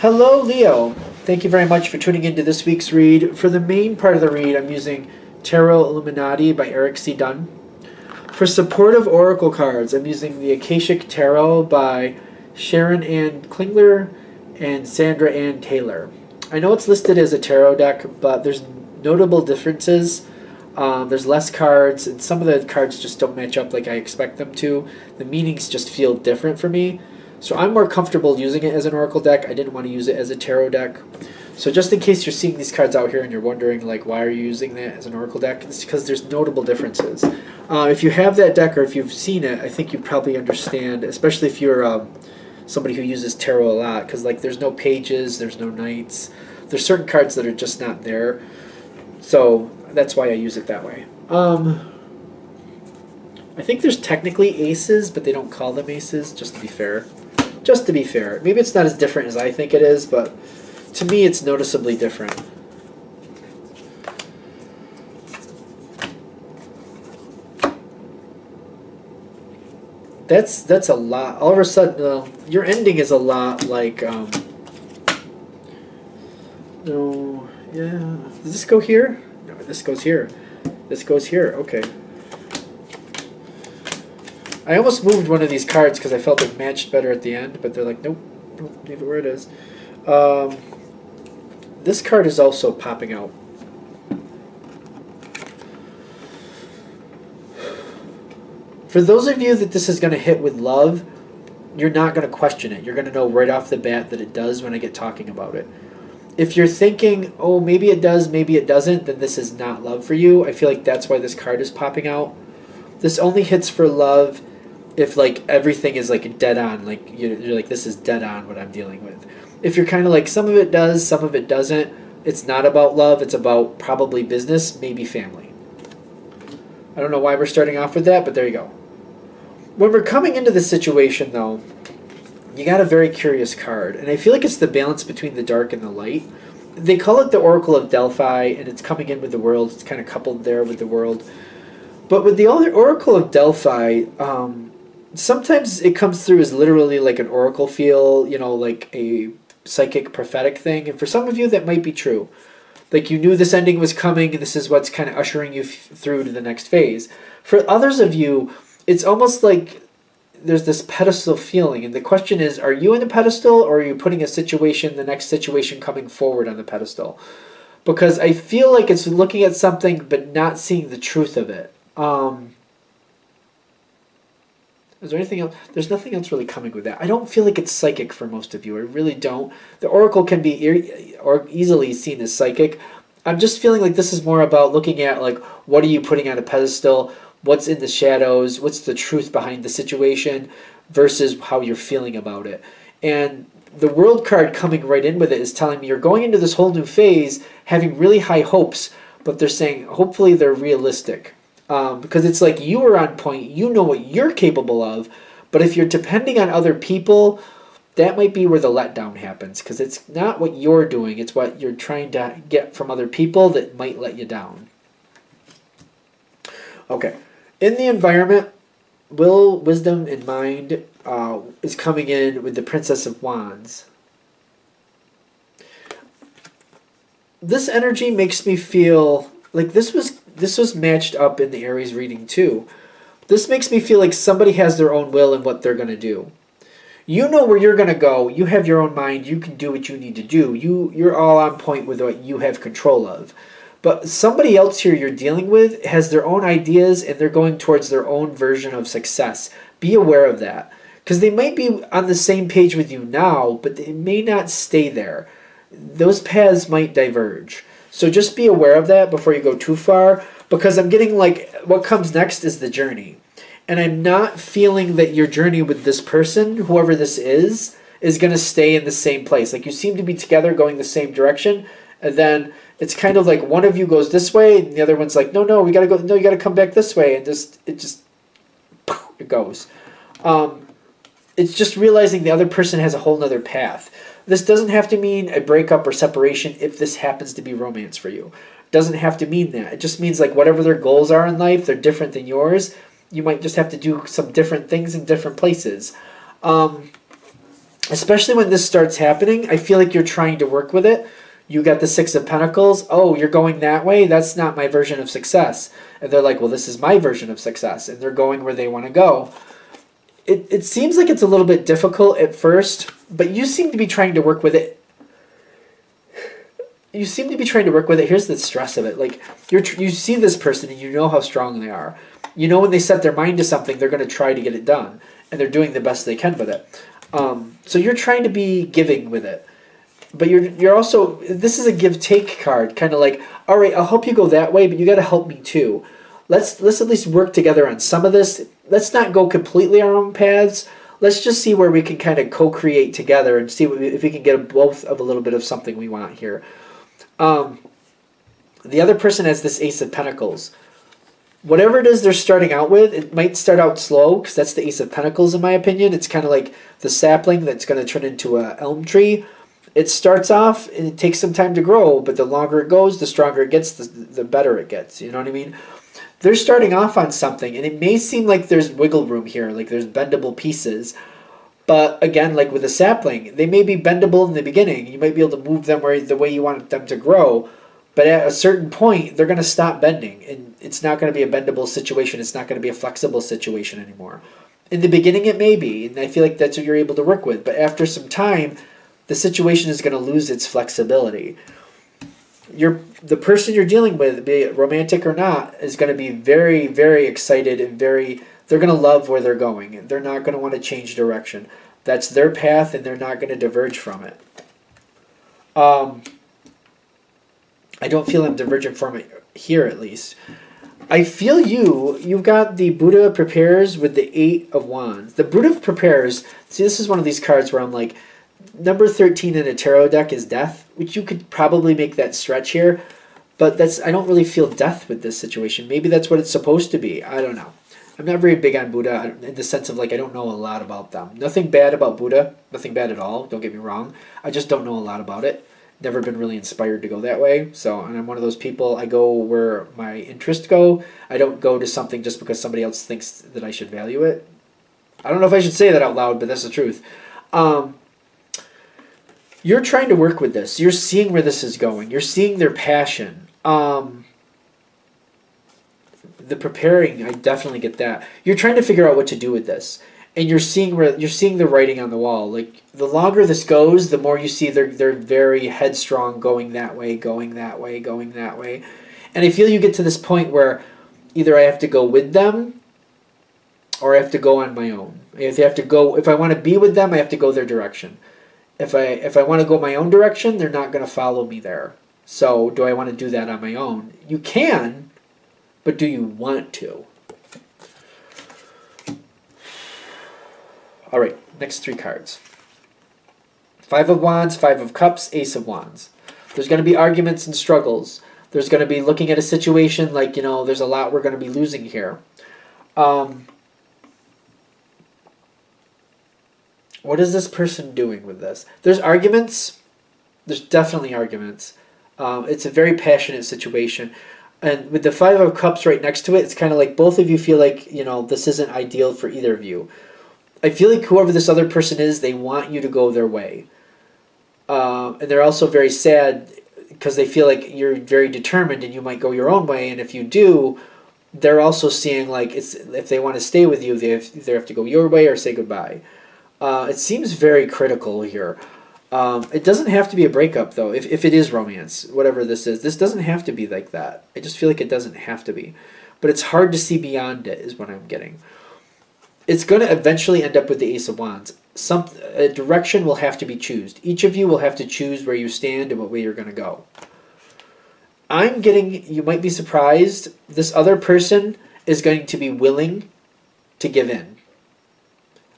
Hello, Leo. Thank you very much for tuning into this week's read. For the main part of the read, I'm using Tarot Illuminati by Eric C. Dunn. For supportive oracle cards, I'm using the Akashic Tarot by Sharon Ann Klingler and Sandra Ann Taylor. I know it's listed as a tarot deck, but there's notable differences. There's less cards, and some of the cards just don't match up like I expect them to. The meanings just feel different for me. So I'm more comfortable using it as an oracle deck. I didn't want to use it as a tarot deck. So just in case you're seeing these cards out here and you're wondering, like, why are you using that as an oracle deck? It's because there's notable differences. If you have that deck or if you've seen it, I think you probably understand, especially if you're somebody who uses tarot a lot, because, like, there's no pages, there's no knights. There's certain cards that are just not there. So that's why I use it that way. I think there's technically aces, but they don't call them aces, just to be fair. Just to be fair. Maybe it's not as different as I think it is, but to me it's noticeably different. That's a lot. All of a sudden, your ending is a lot like, no, yeah. Does this go here? No, this goes here. This goes here. Okay. I almost moved one of these cards because I felt it matched better at the end, but they're like, nope, nope, leave it where it is. This card is also popping out. For those of you that this is going to hit with love, you're not going to question it. You're going to know right off the bat that it does when I get talking about it. If you're thinking, oh, maybe it does, maybe it doesn't, then this is not love for you. I feel like that's why this card is popping out. This only hits for love if, like, everything is, like, dead on, like, you're like, this is dead on what I'm dealing with. If you're kind of like, some of it does, some of it doesn't, it's not about love, it's about probably business, maybe family. I don't know why we're starting off with that, but there you go. When we're coming into the situation, though, you got a very curious card, and I feel like it's the balance between the dark and the light. They call it the Oracle of Delphi, and it's coming in with the world, it's kind of coupled there with the world. But with the Oracle of Delphi, sometimes it comes through as literally like an oracle feel, you know, like a psychic prophetic thing. And for some of you, that might be true. Like, you knew this ending was coming, and this is what's kind of ushering you through to the next phase. For others of you, it's almost like there's this pedestal feeling. And the question is, are you in the pedestal, or are you putting a situation, the next situation coming forward on the pedestal? Because I feel like it's looking at something but not seeing the truth of it. Is there anything else? There's nothing else really coming with that. I don't feel like it's psychic for most of you. I really don't. The oracle can be easily seen as psychic. I'm just feeling like this is more about looking at, like, what are you putting on a pedestal? What's in the shadows? What's the truth behind the situation versus how you're feeling about it? And the World card coming right in with it is telling me you're going into this whole new phase having really high hopes, but they're saying hopefully they're realistic. Because it's like you are on point, you know what you're capable of, but if you're depending on other people, that might be where the letdown happens, because it's not what you're doing, it's what you're trying to get from other people that might let you down. Okay, in the environment, will, wisdom, and mind is coming in with the Princess of Wands. This energy makes me feel like this was matched up in the Aries reading too. This makes me feel like somebody has their own will and what they're going to do. You know where you're going to go. You have your own mind. You can do what you need to do. You're all on point with what you have control of. But somebody else here you're dealing with has their own ideas, and they're going towards their own version of success. Be aware of that. Because they might be on the same page with you now, but they may not stay there. Those paths might diverge. So just be aware of that before you go too far, because I'm getting like what comes next is the journey. And I'm not feeling that your journey with this person, whoever this is going to stay in the same place. Like, you seem to be together going the same direction, and then it's kind of like one of you goes this way and the other one's like, no, we got to go, no, you got to come back this way, and it goes. It's just realizing the other person has a whole nother path. This doesn't have to mean a breakup or separation if this happens to be romance for you. It doesn't have to mean that. It just means, like, whatever their goals are in life, they're different than yours. You might just have to do some different things in different places. especially when this starts happening, I feel like you're trying to work with it. You got the Six of Pentacles. Oh, you're going that way? That's not my version of success. And they're like, well, this is my version of success. And they're going where they want to go. It seems like it's a little bit difficult at first, but you seem to be trying to work with it. You seem to be trying to work with it. Here's the stress of it. Like, you see this person and you know how strong they are. You know when they set their mind to something, they're going to try to get it done. And they're doing the best they can with it. So you're trying to be giving with it. But you're also, this is a give-take card. Kind of like, all right, I'll help you go that way, but you got to help me too. Let's at least work together on some of this. Let's not go completely our own paths. Let's just see where we can kind of co-create together and see if we can get both of a little bit of something we want here. The other person has this Ace of Pentacles. Whatever it is they're starting out with, it might start out slow, because that's the Ace of Pentacles in my opinion. It's kind of like the sapling that's going to turn into an elm tree. It starts off and it takes some time to grow, but the longer it goes, the stronger it gets, the better it gets. You know what I mean? They're starting off on something, and it may seem like there's wiggle room here, like there's bendable pieces. But again, like with a sapling, they may be bendable in the beginning. You might be able to move them the way you want them to grow. But at a certain point, they're going to stop bending. And it's not going to be a bendable situation. It's not going to be a flexible situation anymore. In the beginning, it may be. And I feel like that's what you're able to work with. But after some time, the situation is going to lose its flexibility. The person you're dealing with, be it romantic or not, is going to be very, very excited and they're going to love where they're going. They're not going to want to change direction. That's their path, and they're not going to diverge from it. I don't feel them diverging from it here, at least. I feel you've got the Buddha Prepares with the Eight of Wands. The Buddha Prepares, see, this is one of these cards where I'm like, number 13 in a tarot deck is death, which you could probably make that stretch here. But I don't really feel death with this situation. Maybe that's what it's supposed to be. I don't know. I'm not very big on Buddha in the sense of like I don't know a lot about them. Nothing bad about Buddha. Nothing bad at all. Don't get me wrong. I just don't know a lot about it. Never been really inspired to go that way. So, and I'm one of those people, I go where my interests go. I don't go to something just because somebody else thinks that I should value it. I don't know if I should say that out loud, but that's the truth. You're trying to work with this. You're seeing where this is going. You're seeing their passion. The preparing, I definitely get that. You're trying to figure out what to do with this. And you're seeing the writing on the wall. Like the longer this goes, the more you see they're very headstrong, going that way, going that way, going that way. And I feel you get to this point where either I have to go with them or I have to go on my own. If I want to be with them, I have to go their direction. If I want to go my own direction, they're not going to follow me there. So do I want to do that on my own? You can, but do you want to? All right, next three cards. Five of Wands, Five of Cups, Ace of Wands. There's going to be arguments and struggles. There's going to be looking at a situation like, you know, there's a lot we're going to be losing here. What is this person doing with this? There's arguments. There's definitely arguments. It's a very passionate situation. And with the Five of Cups right next to it, it's kind of like both of you feel like, you know, this isn't ideal for either of you. I feel like whoever this other person is, they want you to go their way. And they're also very sad because they feel like you're very determined and you might go your own way. And if you do, they're also seeing like if they want to stay with you, they either have to go your way or say goodbye. It seems very critical here. It doesn't have to be a breakup, though, if it is romance, whatever this is. This doesn't have to be like that. I just feel like it doesn't have to be. But it's hard to see beyond it is what I'm getting. It's going to eventually end up with the Ace of Wands. A direction will have to be chosen. Each of you will have to choose where you stand and what way you're going to go. I'm getting, you might be surprised, this other person is going to be willing to give in.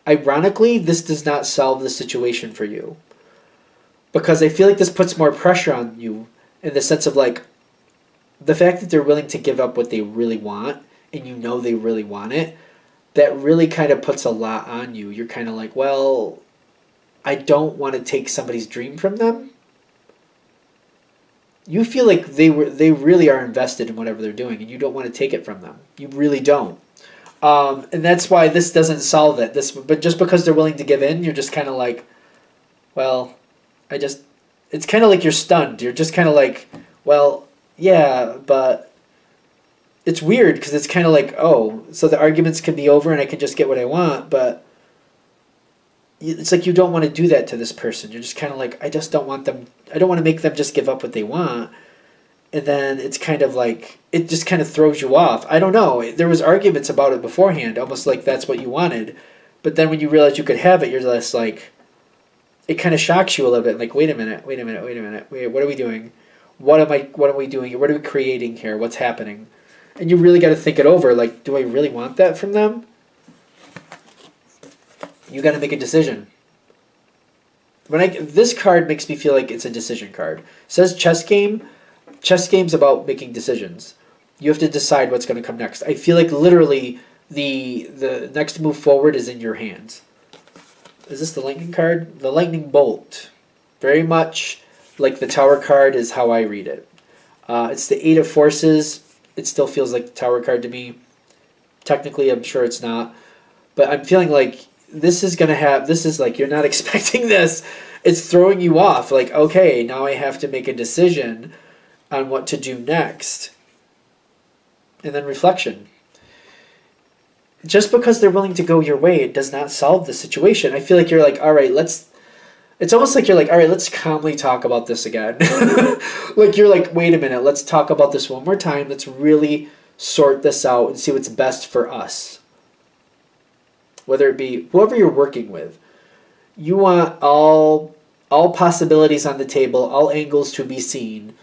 Ironically, this does not solve the situation for you. Because I feel like this puts more pressure on you in the sense of like, the fact that they're willing to give up what they really want, and you know they really want it, that really kind of puts a lot on you. You're kind of like, well, I don't want to take somebody's dream from them. You feel like they really are invested in whatever they're doing, and you don't want to take it from them. You really don't. And that's why this doesn't solve it. But just because they're willing to give in, you're just kind of like, well, it's kind of like you're stunned. You're just kind of like, well, yeah, but it's weird because it's kind of like, oh, so the arguments can be over and I can just get what I want, but it's like you don't want to do that to this person. You're just kind of like, I just don't want them, I don't want to make them just give up what they want. And then it's kind of like, it just kind of throws you off. I don't know. There was arguments about it beforehand, almost like that's what you wanted. But then when you realize you could have it, you're just like, it kind of shocks you a little bit. Like, wait a minute, wait, what are we doing? What are we doing? What are we creating here? What's happening? And you really got to think it over. Like, do I really want that from them? You got to make a decision. This card makes me feel like it's a decision card. It says chess game. Chess game's about making decisions. You have to decide what's going to come next. I feel like literally the next move forward is in your hands. Is this the lightning card? The lightning bolt. Very much like the tower card is how I read it. It's the Eight of Forces. It still feels like the tower card to me. Technically, I'm sure it's not. But I'm feeling like this is like, you're not expecting this. It's throwing you off. Like, okay, now I have to make a decision on what to do next. And then reflection. Just because they're willing to go your way, it does not solve the situation. I feel like you're like, all right, it's almost like you're like, all right, let's calmly talk about this again. Like, you're like, wait a minute, let's talk about this one more time. Let's really sort this out and see what's best for us. Whether it be whoever you're working with. You want all possibilities on the table, all angles to be seen.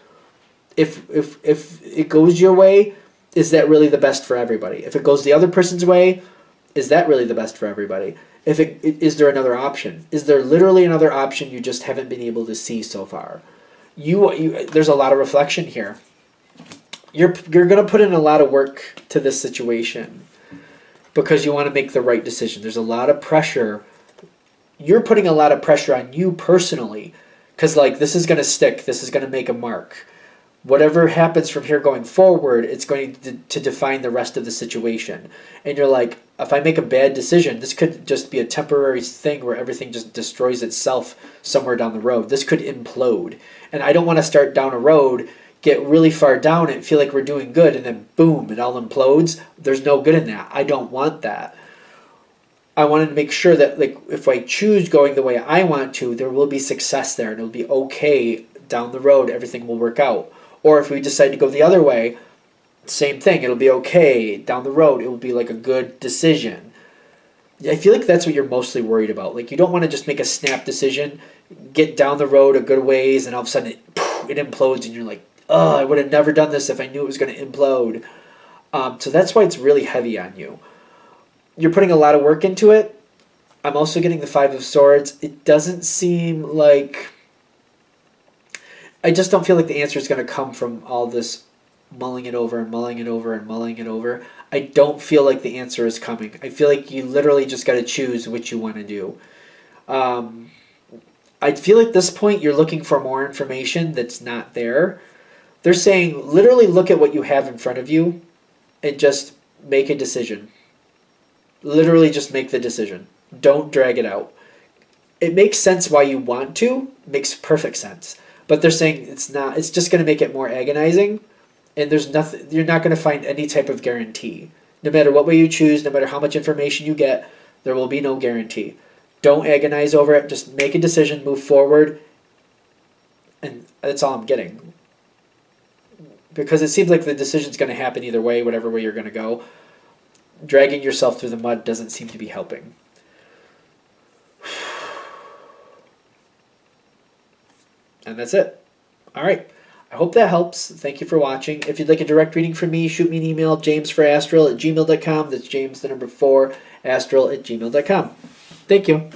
If it goes your way, is that really the best for everybody? If it goes the other person's way, is that really the best for everybody? Is there another option? Is there literally another option you just haven't been able to see so far? There's a lot of reflection here. You're going to put in a lot of work to this situation because you want to make the right decision. There's a lot of pressure. You're putting a lot of pressure on you personally because, like, this is going to stick. This is going to make a mark. Whatever happens from here going forward, it's going to define the rest of the situation. And you're like, if I make a bad decision, this could just be a temporary thing where everything just destroys itself somewhere down the road. This could implode. And I don't want to start down a road, get really far down and feel like we're doing good, and then boom, it all implodes. There's no good in that. I don't want that. I wanted to make sure that, like, if I choose going the way I want to, there will be success there, and it'll be okay down the road. Everything will work out. Or if we decide to go the other way, same thing. It'll be okay down the road. It will be like a good decision. I feel like that's what you're mostly worried about. Like, you don't want to just make a snap decision, get down the road a good ways, and all of a sudden it implodes, and you're like, oh, I would have never done this if I knew it was going to implode. So that's why it's really heavy on you. You're putting a lot of work into it. I'm also getting the Five of Swords. It doesn't seem like... I just don't feel like the answer is going to come from all this mulling it over and mulling it over and mulling it over. I don't feel like the answer is coming. I feel like you literally just got to choose what you want to do. I feel like at this point you're looking for more information that's not there. They're saying literally look at what you have in front of you and just make a decision. Literally just make the decision. Don't drag it out. It makes sense why you want to. It makes perfect sense. But they're saying it's not. It's just going to make it more agonizing, and there's nothing. You're not going to find any type of guarantee. No matter what way you choose, no matter how much information you get, there will be no guarantee. Don't agonize over it. Just make a decision, move forward, and that's all I'm getting. Because it seems like the decision's going to happen either way, whatever way you're going to go. Dragging yourself through the mud doesn't seem to be helping. And that's it. All right. I hope that helps. Thank you for watching. If you'd like a direct reading from me, shoot me an email, jamesforastral@gmail.com. That's James, the number 4, astral@gmail.com. Thank you.